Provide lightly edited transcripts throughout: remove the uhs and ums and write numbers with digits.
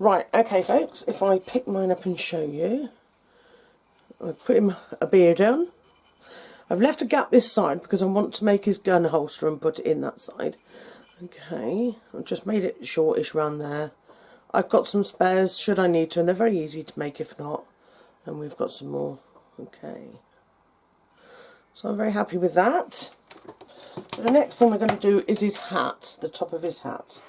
Right, okay folks, if I pick mine up and show you, I've put him a beard on. I've left a gap this side because I want to make his gun holster and put it in that side. Okay, I've just made it shortish round there. I've got some spares should I need to, and they're very easy to make if not. And we've got some more. Okay, so I'm very happy with that. So the next thing we're going to do is his hat, the top of his hat.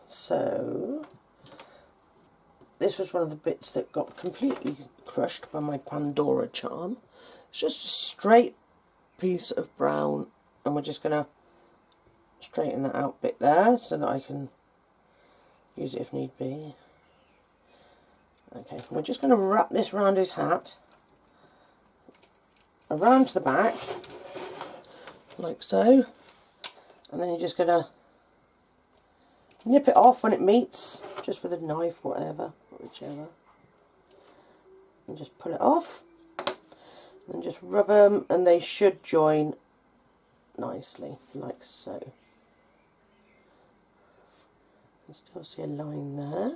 So this was one of the bits that got completely crushed by my Pandora charm. It's just a straight piece of brown, and we're just going to straighten that out bit there so that I can use it if need be. Okay, we're just going to wrap this round his hat, around to the back, like so, and then you're just going to nip it off when it meets, just with a knife, whatever, whichever, and just pull it off, and just rub them, and they should join nicely, like so. You can still see a line there.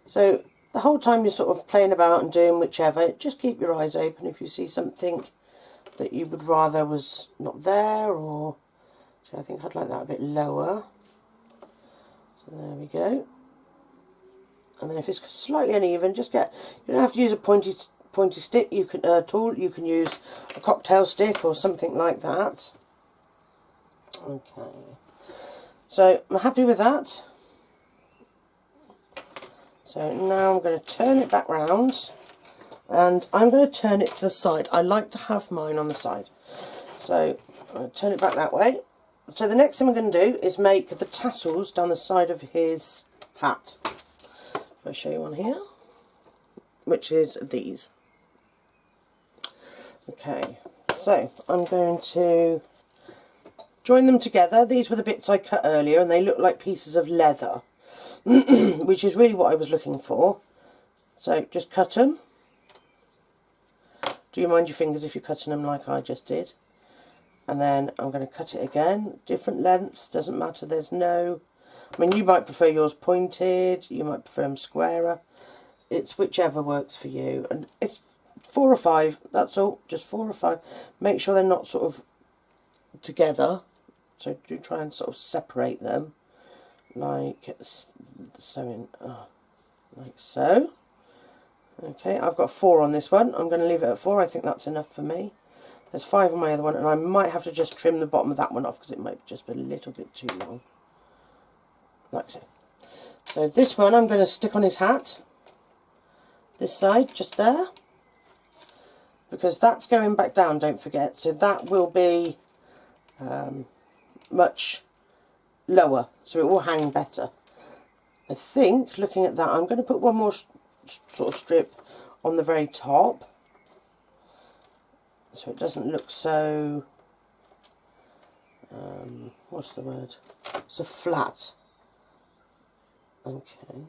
So the whole time you're sort of playing about and doing whichever, just keep your eyes open if you see something that you would rather was not there, or so I think I'd like that a bit lower. So there we go. And then if it's slightly uneven, just you don't have to use a pointy stick. You can tool. You can use a cocktail stick or something like that. Okay. So I'm happy with that. So now I'm going to turn it back round, and I'm going to turn it to the side. I like to have mine on the side. So I'm going to turn it back that way. So the next thing we're going to do is make the tassels down the side of his hat. I'll show you one here, which is these. Okay, so I'm going to join them together. These were the bits I cut earlier, and they look like pieces of leather, which is really what I was looking for. So just cut them. Do you mind your fingers if you're cutting them like I just did? And then I'm going to cut it again, different lengths, doesn't matter, there's no, I mean you might prefer yours pointed, you might prefer them squarer, it's whichever works for you, and it's 4 or 5, that's all, just 4 or 5, make sure they're not sort of together, so do try and sort of separate them, like so, like so. Okay, I've got 4 on this one, I'm going to leave it at 4, I think that's enough for me. There's 5 on my other one, and I might have to just trim the bottom of that one off because it might just be a little bit too long. Like so. So this one I'm going to stick on his hat. This side, just there. Because that's going back down, don't forget. So that will be much lower, so it will hang better. I think, looking at that, I'm going to put one more sort of strip on the very top, so it doesn't look so, what's the word, so flat. Okay.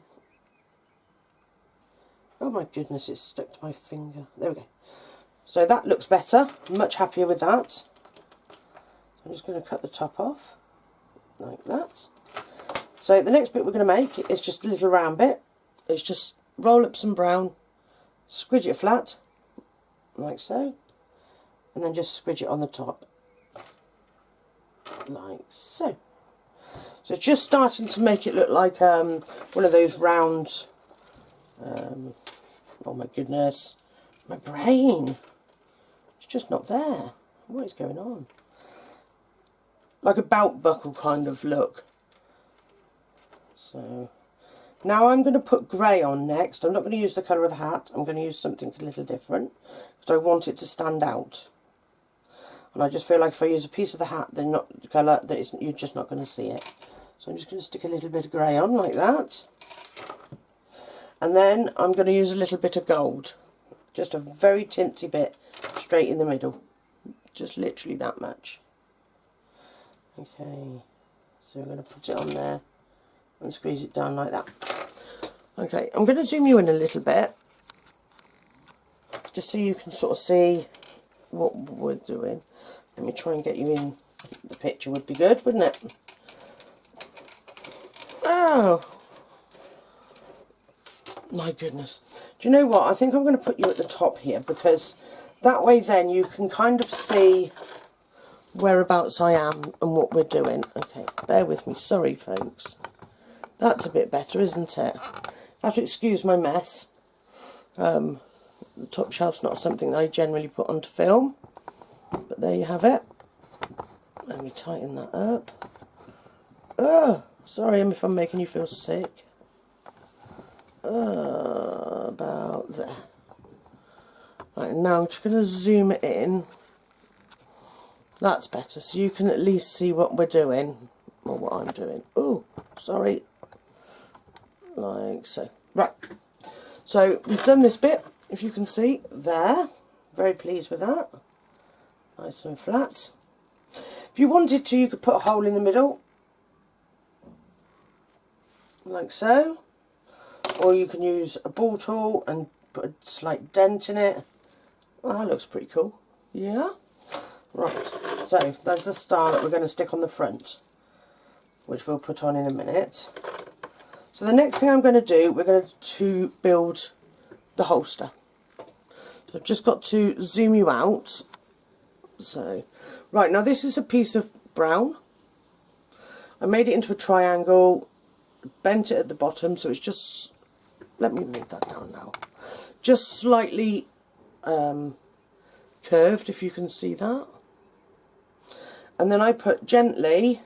Oh my goodness, it's stuck to my finger. There we go. So that looks better, I'm much happier with that. So I'm just going to cut the top off, like that. So the next bit we're going to make is just a little round bit. It's just roll up some brown, squidge it flat, like so. And then just squidge it on the top, like so. So it's just starting to make it look like one of those round, oh my goodness, my brain, it's just not there. What is going on? Like a belt buckle kind of look. So now I'm going to put grey on next. I'm not going to use the colour of the hat, I'm going to use something a little different, because I want it to stand out. And I just feel like if I use a piece of the hat, then not the colour, that you're just not going to see it. So I'm just going to stick a little bit of grey on like that. And then I'm going to use a little bit of gold. Just a very tinsy bit straight in the middle. Just literally that much. Okay, so I'm going to put it on there and squeeze it down like that. Okay, I'm going to zoom you in a little bit, just so you can sort of see what we're doing. Let me try and get you in the picture would be good, wouldn't it? Oh, my goodness. Do you know what? I think I'm going to put you at the top here, because that way then you can kind of see whereabouts I am and what we're doing. Okay, bear with me. Sorry, folks. That's a bit better, isn't it? I have to excuse my mess. The top shelf's not something that I generally put onto film, but there you have it. Let me tighten that up. Oh, sorry if I'm making you feel sick. About there. Right, now I'm just going to zoom it in. That's better, so you can at least see what we're doing, or what I'm doing. Oh, sorry. Like so. Right. So we've done this bit, if you can see, there. Very pleased with that. Nice and flat. If you wanted to, you could put a hole in the middle. Like so. Or you can use a ball tool and put a slight dent in it. Well, that looks pretty cool. Yeah? Right. So, there's the star that we're going to stick on the front, which we'll put on in a minute. So the next thing I'm going to do, we're going to build the holster. So I've just got to zoom you out. So, right, now this is a piece of brown. I made it into a triangle, bent it at the bottom, so it's just, let me move that down now, just slightly curved, if you can see that. And then I put gently,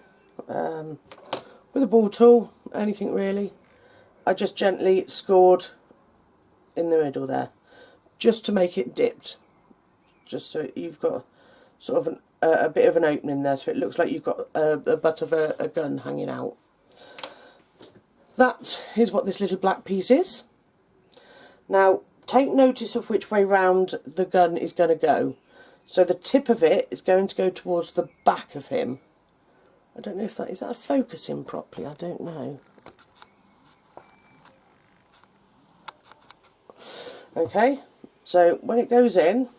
with a ball tool, anything really, I just gently scored in the middle there, just to make it dipped, just so you've got sort of a bit of an opening there, so it looks like you've got a butt of a gun hanging out. That is what this little black piece is. Now take notice of which way round the gun is going to go. So the tip of it is going to go towards the back of him. I don't know if that is that focusing properly, I don't know. Okay, so when it goes in,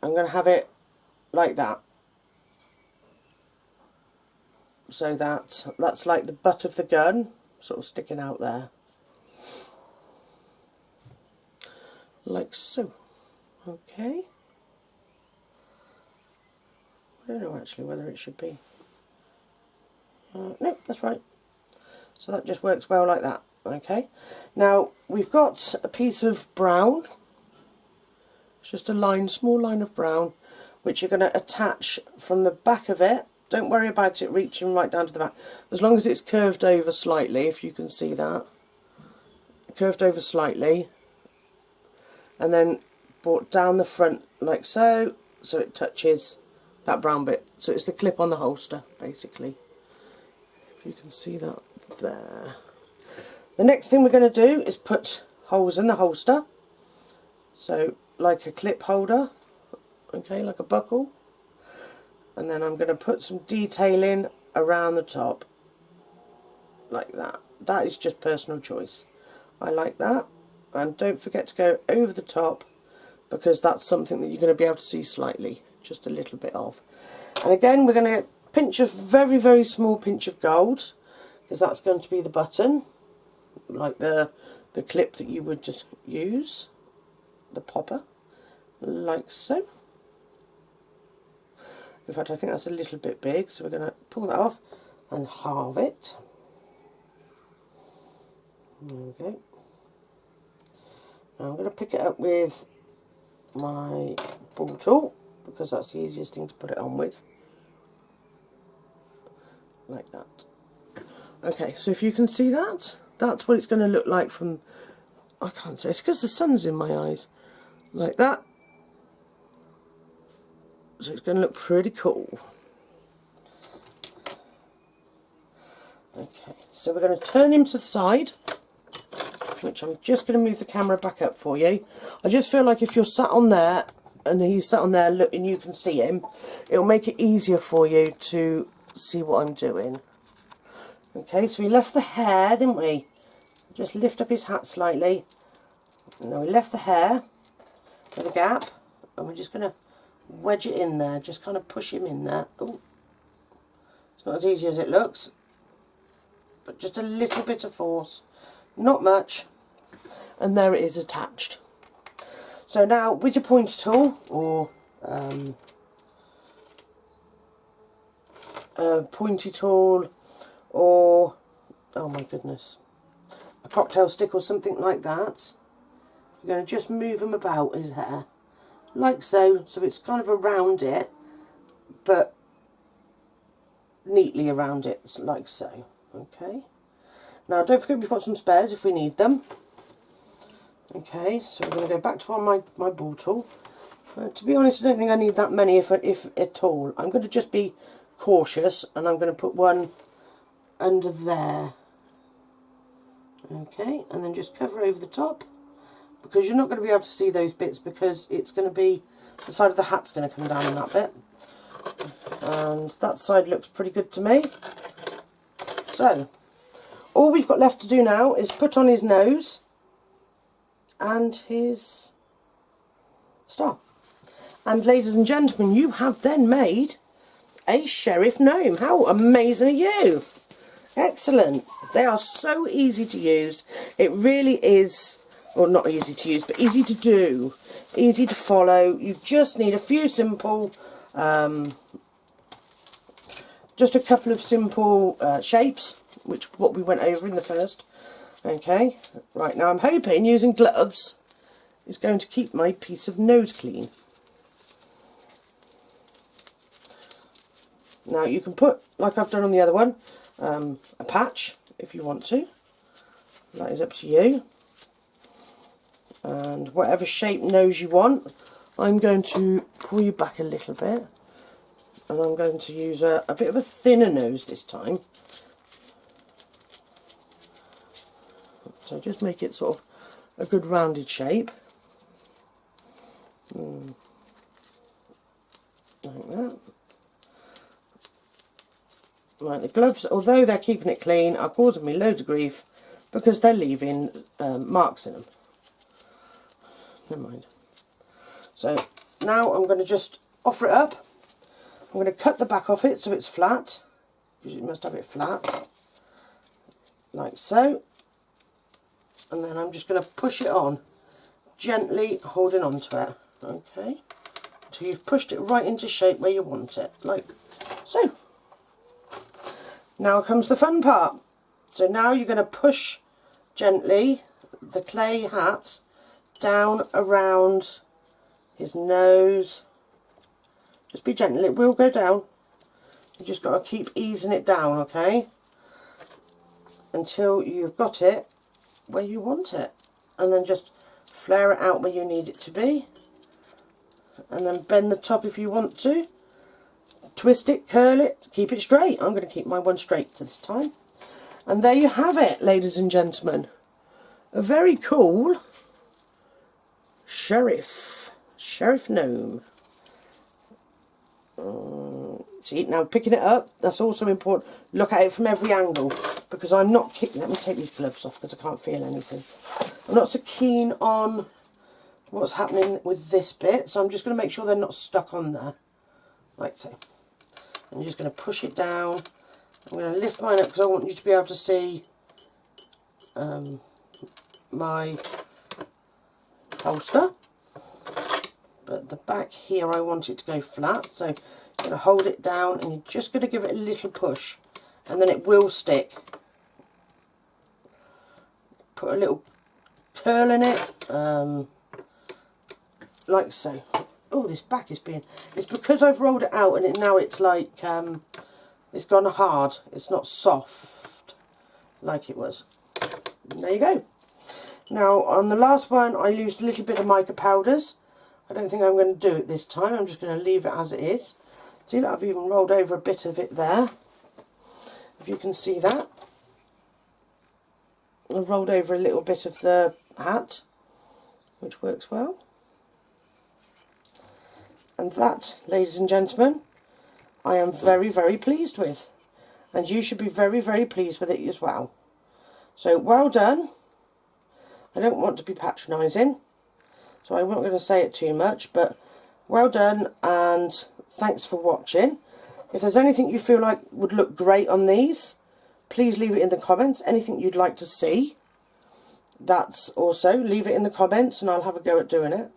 I'm going to have it like that. So that's like the butt of the gun, sort of sticking out there. Like so. Okay. I don't know actually whether it should be. Nope, that's right. So that just works well like that. Okay. Now we've got a piece of brown. It's just a line, small line of brown, which you're going to attach from the back of it. Don't worry about it reaching right down to the back. As long as it's curved over slightly, if you can see that. Curved over slightly. And then brought down the front like so, so it touches that brown bit. So it's the clip on the holster, basically. If you can see that there. The next thing we're going to do is put holes in the holster. So like a clip holder, okay, like a buckle. And then I'm going to put some detailing around the top, like that. That is just personal choice. I like that. And don't forget to go over the top, because that's something that you're going to be able to see slightly, just a little bit of. And again, we're going to pinch a very, very small pinch of gold, because that's going to be the button, like the clip that you would just use, the popper, like so. In fact, I think that's a little bit big, so we're going to pull that off and halve it. There we go. Now I'm going to pick it up with my ball tool, because that's the easiest thing to put it on with. Like that. Okay, so if you can see that, that's what it's going to look like from, I can't say, it's because the sun's in my eyes. Like that. So it's going to look pretty cool. Okay, so we're going to turn him to the side, which I'm just going to move the camera back up for you. I just feel like if you're sat on there and he's sat on there and you can see him, it'll make it easier for you to see what I'm doing. Okay, so we left the hair, didn't we? Just lift up his hat slightly. Now we left the hair with a gap, and we're just going to wedge it in there, just kind of push him in there. Oh, it's not as easy as it looks, but just a little bit of force, not much, and there it is attached. So now with your pointer tool or pointy tool or, oh my goodness, a cocktail stick or something like that, you're going to just move him about his hair like so, so it's kind of around it but neatly around it, like so. Okay, now don't forget we've got some spares if we need them. Okay, so we're going to go back to my ball tool. To be honest, I don't think I need that many if at all. I'm going to just be cautious and I'm going to put one under there. Okay, and then just cover over the top, because you're not going to be able to see those bits because it's going to be, the side of the hat's going to come down in that bit. And that side looks pretty good to me. So, all we've got left to do now is put on his nose and his star. And ladies and gentlemen, you have then made a Sheriff Gnome. How amazing are you? Excellent. They are so easy to use. It really is, well, not easy to use, but easy to do, easy to follow. You just need a few simple, just a couple of simple shapes, which what we went over in the first. Okay, right, now I'm hoping using gloves is going to keep my piece of nose clean. Now you can put, like I've done on the other one, a patch if you want to. That is up to you. And whatever shape nose you want, I'm going to pull you back a little bit. And I'm going to use a bit of a thinner nose this time. So just make it sort of a good rounded shape. Like that. Right, the gloves, although they're keeping it clean, are causing me loads of grief because they're leaving marks in them. Never mind. So now I'm going to just offer it up. I'm going to cut the back off it so it's flat, because you must have it flat, like so. And then I'm just going to push it on, gently holding on to it, okay, until you've pushed it right into shape where you want it, like so. Now comes the fun part. So now you're going to push gently the clay hat down around his nose. Just be gentle, it will go down. You just got to keep easing it down, okay, until you've got it where you want it, and then just flare it out where you need it to be, and then bend the top if you want to, twist it, curl it, keep it straight. I'm going to keep my one straight this time. And there you have it, ladies and gentlemen, a very cool Sheriff Gnome. See, now picking it up, that's also important. Look at it from every angle, because I'm not let me take these gloves off because I can't feel anything. I'm not so keen on what's happening with this bit, so I'm just going to make sure they're not stuck on there, like so. I'm just going to push it down. I'm going to lift mine up because I want you to be able to see my holster. But the back here I want it to go flat, so you're going to hold it down and you're just going to give it a little push, and then it will stick. Put a little curl in it, like so. Oh, this back is being, it's because I've rolled it out and now it's like, it's gone hard. It's not soft like it was. And there you go. Now on the last one I used a little bit of mica powders. I don't think I'm going to do it this time. I'm just going to leave it as it is. See that I've even rolled over a bit of it there. If you can see that. I've rolled over a little bit of the hat, which works well. And that, ladies and gentlemen, I am very, very pleased with. And you should be very, very pleased with it as well. So, well done. I don't want to be patronising, so I'm not going to say it too much, but well done, and thanks for watching. If there's anything you feel like would look great on these, please leave it in the comments. Anything you'd like to see, that's also, leave it in the comments and I'll have a go at doing it.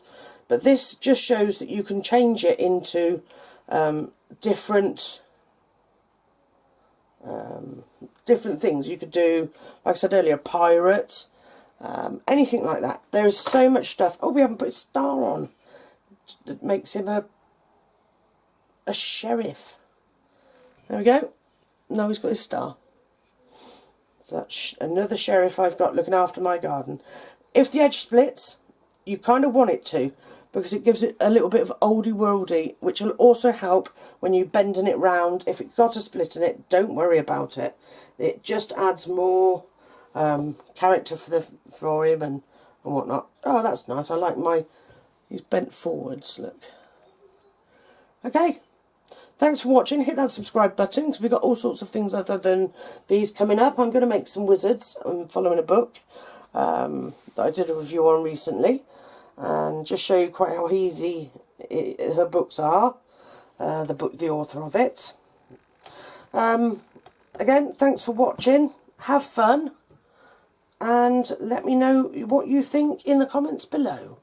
But this just shows that you can change it into different things. You could do, like I said earlier, pirates, anything like that. There is so much stuff. Oh, we haven't put a star on. That makes him a sheriff. There we go. Now he's got his star. So that's another sheriff I've got looking after my garden. If the edge splits, you kind of want it to, because it gives it a little bit of oldie worldy, which will also help when you're bending it round. If it's got a split in it, don't worry about it. It just adds more character for him and whatnot. Oh, that's nice. I like he's bent forwards, look. Okay. Thanks for watching. Hit that subscribe button, because we've got all sorts of things other than these coming up. I'm going to make some wizards. I'm following a book that I did a review on recently, and just show you quite how easy her books are. The author of it. Again, thanks for watching. Have fun, and let me know what you think in the comments below.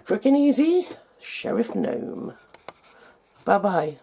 Quick and easy, Sheriff Gnome. Bye bye.